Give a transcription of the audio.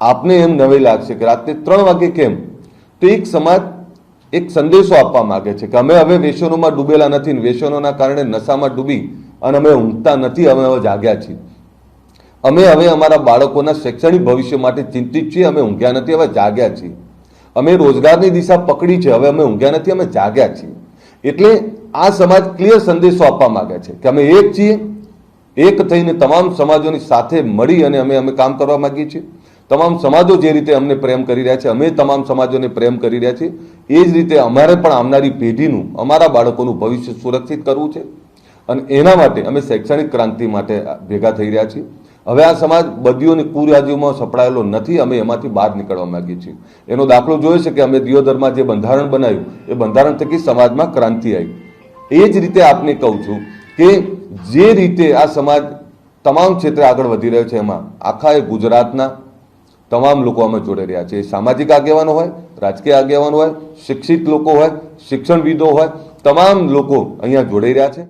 આપને એમ નવાઈ લાગશે કે રાત્રે 3 વાગે કેમ, તો એક સમાજ એક સંદેશો આપવા માંગે છે કે અમે હવે વ્યસનોમાં ડૂબેલા નથી, વ્યસનોના કારણે નશામાં ડૂબી અને અમે ઊંઘતા નથી, અમે હવે જાગ્યા છીએ. અમે હવે અમારા બાળકોના શૈક્ષણિક ભવિષ્ય માટે ચિંતિત છીએ, અમે ઊંઘ્યા નથી, હવે જાગ્યા છીએ. અમે રોજગારની દિશા પકડી છે, હવે અમે ઊંઘ્યા નથી, અમે જાગ્યા છીએ. એટલે આ સમાજ ક્લિયર સંદેશો આપવા માંગે છે કે અમે એક છીએ, એક થઈને તમામ સમાજોની સાથે મળી અને અમે કામ કરવા માંગીએ છીએ. તમામ સમાજો જે રીતે અમને પ્રેમ કરી રહ્યા છે, અમે તમામ સમાજોને પ્રેમ કરી રહ્યા છીએ. એ જ રીતે અમારે પણ આવનારી પેઢીનું, અમારા બાળકોનું ભવિષ્ય સુરક્ષિત કરવું છે અને એના માટે અમે શૈક્ષણિક ક્રાંતિ માટે ભેગા થઈ રહ્યા છીએ. હવે આ સમાજ બદીઓની કુરિવાજોમાં સપડાયેલો નથી, અમે એમાંથી બહાર નીકળવા માંગીએ છીએ. એનો દાખલો જોયો છે કે અમે દિયોદરમાં જે બંધારણ બનાવ્યું, એ બંધારણ થકી સમાજમાં ક્રાંતિ આવી. એ જ રીતે આપને કહું છું કે જે રીતે આ સમાજ તમામ ક્ષેત્રે આગળ વધી રહ્યો છે, એમાં આખા એ ગુજરાતના તમામ લોકો અમે જોડાઈ રહ્યા છે. સામાજિક આગેવાનો હોય, રાજકીય આગેવાનો હોય, શિક્ષિત લોકો હોય, શિક્ષણવિદો હોય, તમામ લોકો અહીંયા જોડાઈ રહ્યા છે.